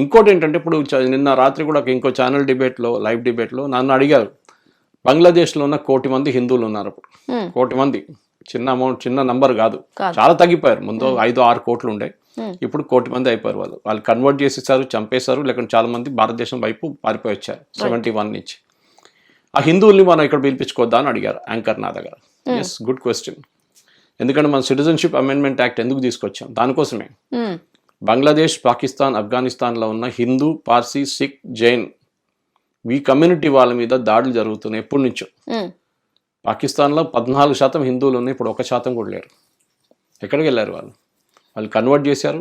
ఇంకోటి ఏంటంటే ఇప్పుడు నిన్న రాత్రి కూడా ఇంకో ఛానల్ డిబేట్లో లైవ్ డిబేట్లో నన్ను అడిగారు, బంగ్లాదేశ్లో ఉన్న 1 కోటి మంది హిందువులు ఉన్నారు అప్పుడు. 1 కోటి మంది చిన్న అమౌంట్, చిన్న నంబర్ కాదు, చాలా తగ్గిపోయారు. ముందు 5-6 కోట్లు ఉండే, ఇప్పుడు 1 కోటి మంది అయిపోయారు. వాళ్ళు కన్వర్ట్ చేసేసారు, చంపేశారు, లేకుంటే చాలా మంది భారతదేశం వైపు పారిపోయి వచ్చారు 71 నుంచి. ఆ హిందువుల్ని మనం ఇక్కడ పిలిపించుకోవద్దా అని అడిగారు యాంకర్ నా దగ్గర. Yes, good question. ఎందుకంటే మన సిటిజన్షిప్ అమెండ్మెంట్ యాక్ట్ ఎందుకు తీసుకొచ్చాం? దానికోసమే. బంగ్లాదేశ్, పాకిస్తాన్, ఆఫ్ఘనిస్తాన్లో ఉన్న హిందూ, పార్సీ, సిక్, జైన్ ఈ కమ్యూనిటీ వాళ్ళ మీద దాడులు జరుగుతున్నాయి ఎప్పటి నుంచో. పాకిస్తాన్లో 14% హిందువులు ఉన్నాయి, ఇప్పుడు 1% కూడా లేరు. ఎక్కడికి వెళ్ళారు వాళ్ళు? వాళ్ళు కన్వర్ట్ చేశారు,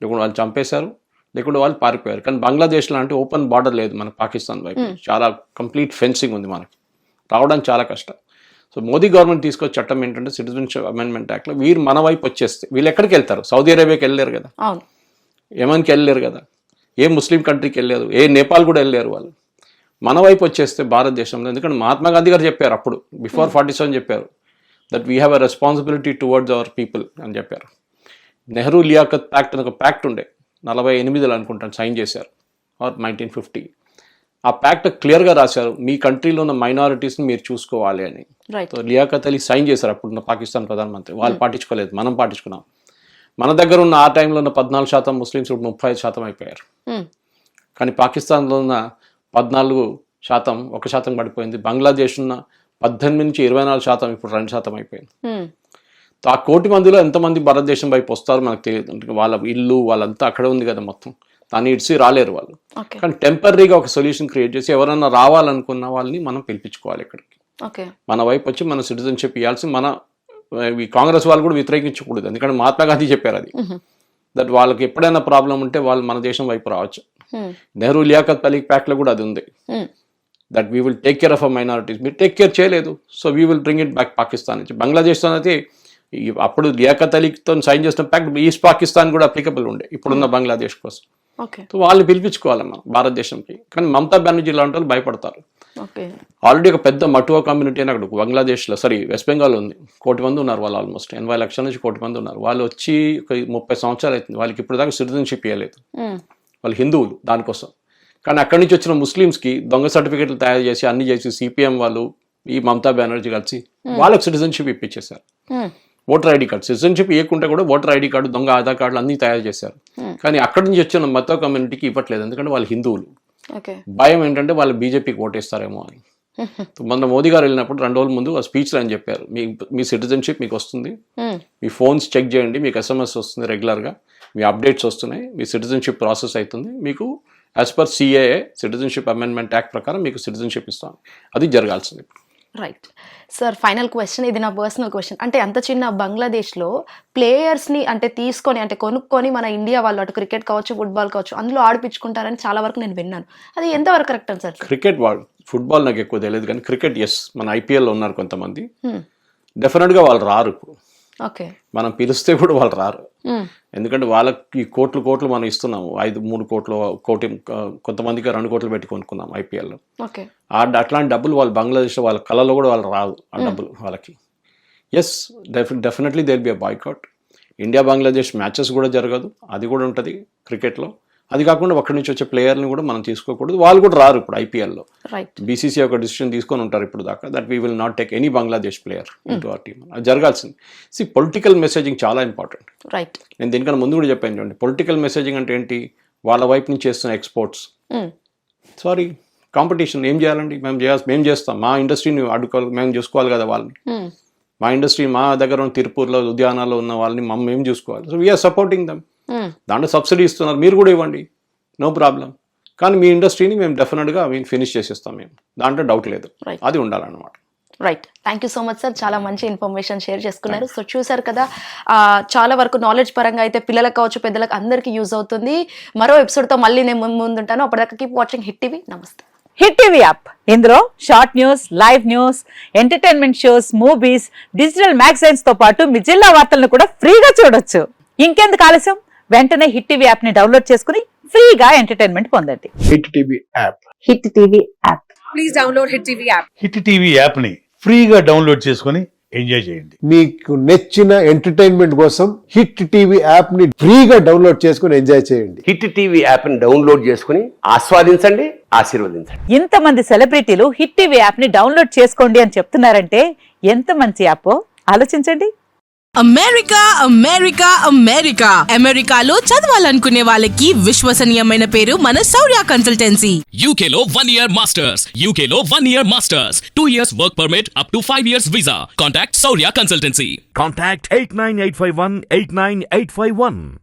లేకుంటే వాళ్ళు చంపేశారు, లేకుంటే వాళ్ళు పారిపోయారు. కానీ బంగ్లాదేశ్లో అంటే ఓపెన్ బార్డర్ లేదు మనకు పాకిస్తాన్ వైపు, చాలా కంప్లీట్ ఫెన్సింగ్ ఉంది, మనకి రావడానికి చాలా కష్టం. సో మోదీ గవర్నమెంట్ తీసుకొచ్చే చట్టం ఏంటంటే సిటిజన్షిప్ అమెండ్మెంట్ యాక్ట్లో వీరు మన వైపు వచ్చేస్తే వీళ్ళు ఎక్కడికి వెళ్తారు? సౌదీ అరేబియాకి వెళ్ళలేరు కదా, యెమెన్కి వెళ్ళలేరు కదా, ఏ ముస్లిం కంట్రీకి వెళ్ళలేదు, ఏ నేపాల్ కూడా వెళ్ళలేరు. వాళ్ళు మన వైపు వచ్చేస్తే భారతదేశంలో, ఎందుకంటే మహాత్మా గాంధీ గారు చెప్పారు అప్పుడు బిఫోర్ 47 చెప్పారు, that we have a responsibility towards our people అని చెప్పారు. నెహ్రూ లియాఖత్ ప్యాక్ట్ అని ఒక ప్యాక్ట్ ఉండే, 48లో అనుకుంటాను సైన్ చేశారు, ఆర్ 1950. ఆ ప్యాక్ట్ క్లియర్గా రాశారు, మీ కంట్రీలో ఉన్న మైనారిటీస్ని మీరు చూసుకోవాలి అని. సో లియాఖత్ అలీ సైన్ చేశారు అప్పుడున్న పాకిస్తాన్ ప్రధానమంత్రి. వాళ్ళు పాటించుకోలేదు, మనం పాటించుకున్నాం. మన దగ్గర ఉన్న ఆ టైంలో ఉన్న 14% ముస్లిమ్స్ ఇప్పుడు 35% అయిపోయారు. కానీ పాకిస్తాన్లో ఉన్న 14% 1% పడిపోయింది. బంగ్లాదేశ్ ఉన్న 18 నుంచి 24% ఇప్పుడు 2% అయిపోయింది. ఆ 1 కోటి మందిలో ఎంతమంది భారతదేశం వైపు వస్తారు మనకు తెలియదు. వాళ్ళ ఇల్లు వాళ్ళంతా అక్కడే ఉంది కదా మొత్తం, దాన్ని ఇడిసి రాలేరు వాళ్ళు. కానీ టెంపరీగా ఒక సొల్యూషన్ క్రియేట్ చేసి ఎవరన్నా రావాలనుకున్న వాళ్ళని మనం పిలిపించుకోవాలి ఇక్కడికి, మన వైపు వచ్చి మన సిటిజన్షిప్ ఇవ్వాల్సి. మన కాంగ్రెస్ వాళ్ళు కూడా వ్యతిరేకించకూడదు, ఎందుకంటే మహాత్మా గాంధీ చెప్పారు అది, దట్ వాళ్ళకి ఎప్పుడైనా ప్రాబ్లం ఉంటే వాళ్ళు మన దేశం వైపు రావచ్చు. నెహ్రూ లియాఖత్ అలీ ప్యాక్ట్ లో కూడా అది ఉంది, that we will take care of our minorities. మీరు టేక్ కేర్ చేయలేదు, so we will bring it back Pakistan నుంచి. బంగ్లాదేశ్తో అయితే అప్పుడు లియాఖత్ అలీతో సైన్ చేసిన ప్యాక్ట్ ఈస్ట్ పాకిస్తాన్ కూడా అప్లికబుల్ ఉండే ఇప్పుడున్న బంగ్లాదేశ్ కోసం. సో వాళ్ళు పిలిపించుకోవాలి మనం భారతదేశంకి. కానీ మమతా బెనర్జీ లాంటి వాళ్ళు భయపడతారు. ఆల్రెడీ ఒక పెద్ద మటువా కమ్యూనిటీ అని అక్కడ బంగ్లాదేశ్లో, వెస్ట్ బెంగాల్ ఉంది, 1 కోటి మంది ఉన్నారు. వాళ్ళు ఆల్మోస్ట్ 80 లక్షల నుంచి 1 కోటి మంది ఉన్నారు. వాళ్ళు వచ్చి ఒక 30 సంవత్సరాలు అవుతుంది, వాళ్ళకి ఇప్పుడు దాకా సిటిజన్షిప్ ఇవ్వలేదు. వాళ్ళు హిందువులు దానికోసం. కానీ అక్కడి నుంచి వచ్చిన ముస్లిమ్స్కి దొంగ సర్టిఫికెట్లు తయారు చేసి అన్ని చేసి సిపిఎం వాళ్ళు ఈ మమతా బెనర్జీ కలిసి వాళ్ళకి సిటిజన్షిప్ ఇప్పించేశారు. ఓటర్ ఐడి కార్డు, సిటిజన్షిప్ ఇవ్వకుంటే కూడా ఓటర్ ఐడి కార్డు, దొంగ ఆధార్ కార్డులు అన్ని తయారు చేశారు. కానీ అక్కడి నుంచి వచ్చిన మత కమ్యూనిటీకి ఇవ్వట్లేదు, ఎందుకంటే వాళ్ళు హిందువులు. భయం ఏంటంటే వాళ్ళు బీజేపీకి ఓటేస్తారేమో అని. మొన్న మోదీ గారు వెళ్ళినప్పుడు 2 రోజుల ముందు ఆ స్పీచ్లో అని చెప్పారు, మీ సిటిజన్షిప్ మీకు వస్తుంది, మీ ఫోన్స్ చెక్ చేయండి, మీకు SMS వస్తుంది రెగ్యులర్గా, మీ అప్డేట్స్ వస్తున్నాయి, మీ సిటిజన్షిప్ ప్రాసెస్ అవుతుంది, మీకు as per CAA citizenship amendment act ప్రకారం మీకు సిటిజన్షిప్ ఇస్తాం. అది జరగాల్సింది. రైట్ సార్, ఫైనల్ క్వశ్చన్, ఇది నా పర్సనల్ క్వశ్చన్. అంటే అంత చిన్న బంగ్లాదేశ్లో ప్లేయర్స్ని అంటే తీసుకొని అంటే కొనుక్కొని మన ఇండియా వాళ్ళు అటు క్రికెట్ కావచ్చు, ఫుట్బాల్ కావచ్చు, అందులో ఆడిపించుకుంటారని చాలా వరకు నేను విన్నాను. అది ఎంతవరకు కరెక్ట్ అని సార్? క్రికెట్ వాళ్ళు, ఫుట్బాల్ నాకు ఎక్కువ తెలియదు, కానీ క్రికెట్ ఎస్, మన IPLలో ఉన్నారు కొంతమంది, డెఫినెట్గా వాళ్ళు రారు ఇప్పుడు. మనం పిలిస్తే కూడా వాళ్ళు రారు, ఎందుకంటే వాళ్ళకి కోట్లు మనం ఇస్తున్నాము. 3 కోట్లు, కోటి, కొంతమందికి 2 కోట్లు పెట్టి కొనుక్కున్నాం IPLలో. అట్లాంటి డబ్బులు వాళ్ళు బంగ్లాదేశ్లో వాళ్ళ కళలో కూడా వాళ్ళు రాదు ఆ డబ్బులు వాళ్ళకి. Yes, definitely there be a boycott. India Bangladesh matches కూడా జరగదు, అది కూడా ఉంటుంది క్రికెట్లో. అది కాకుండా అక్కడి నుంచి వచ్చే ప్లేయర్ని కూడా మనం తీసుకోకూడదు, వాళ్ళు కూడా రారు ఇప్పుడు IPLలో. BCCI ఒక డిసిషన్ తీసుకొని ఉంటారు ఇప్పుడు దాకా, that we will not take any Bangladesh player into our team. అది జరగాల్సింది. పొలిటికల్ మెసేజింగ్ చాలా ఇంపార్టెంట్. నేను దీనికన్నా ముందు కూడా చెప్పాను చూడండి, పొలిటికల్ మెసేజింగ్ అంటే ఏంటి? వాళ్ళ వైపు నుంచి చేస్తున్న ఎక్స్పోర్ట్స్, సారీ కాంపిటీషన్ ఏం చేయాలండి, మేము చేస్తాం, మా ఇండస్ట్రీని అడ్డుకోవాలి, మేము చూసుకోవాలి కదా వాళ్ళని. మా ఇండస్ట్రీ, మా దగ్గర ఉన్న తిరుపూర్లో, ఉద్యానాల్లో ఉన్న వాళ్ళని మేము చూసుకోవాలి. So we are supporting them. దాంట్లో సబ్సిడీ ఇస్తున్నారు, మీరు కూడా ఇవ్వండి, నో ప్రాబ్లం. కానీ మీ ఇండస్ట్రీని మేము డెఫినెట్గా ఫినిష్ చేసేస్తాం మేము, దాంట్లో డౌట్ లేదు. అది ఉండాలన్నమాట. Right, thank you so much sir, చాలా మంచి ఇన్ఫర్మేషన్ షేర్ చేసుకున్నారు. సో చూసారు కదా, చాలా వరకు నాలెడ్జ్ పరంగా అయితే పిల్లలకు కావచ్చు, పెద్దలకు అందరికీ యూజ్ అవుతుంది. మరో ఎపిసోడ్తో మళ్ళీ నేను ముందుంటాను. అప్పటిదాకా కీప్ వాచింగ్ హిట్ టీవీ. నమస్తే. హిట్ టీవీ యాప్, ఇందులో short news, live news, entertainment shows, movies, digital magazines తో పాటు మీ జిల్లా వార్తలను కూడా ఫ్రీగా చూడొచ్చు. ఇంకెందుకు ఆలస్యం, వెంటనే హిట్ టీవీ యాప్ ని డౌన్లోడ్ చేసుకుని ఫ్రీగా ఎంటర్టైన్మెంట్ పొందండి. Hit TV app. Hit TV app. Please download hit TV app. Hit TV app ని ఫ్రీగా డౌన్లోడ్ చేసుకుని ఎంజాయ్ చేయండి. మీకు నచ్చిన ఎంటర్టైన్మెంట్ కోసం హిట్ టీవీ యాప్ ని ఫ్రీగా డౌన్లోడ్ చేసుకుని ఎంజాయ్ చేయండి. హిట్ టీవీ యాప్ ని డౌన్లోడ్ చేసుకుని ఆస్వాదించండి, ఆశీర్వదించండి. ఇంతమంది సెలబ్రిటీలు హిట్ టీవీ యాప్ ని డౌన్లోడ్ చేసుకోండి అని చెప్తున్నారంటే ఎంత మంచి యాప్ ఆలోచించండి. అమెరికా అమెరికా అమెరికా అమెరికాలో చదవాలనుకునే వాళ్ళకి విశ్వసనీయమైన పేరు మన శౌర్య కన్సల్టెన్సీ. UK లో 1 year masters. UK లో 1 year masters. 2 years work permit up to 5 years visa. Contact Saurya Consultancy. Contact 89851 89851.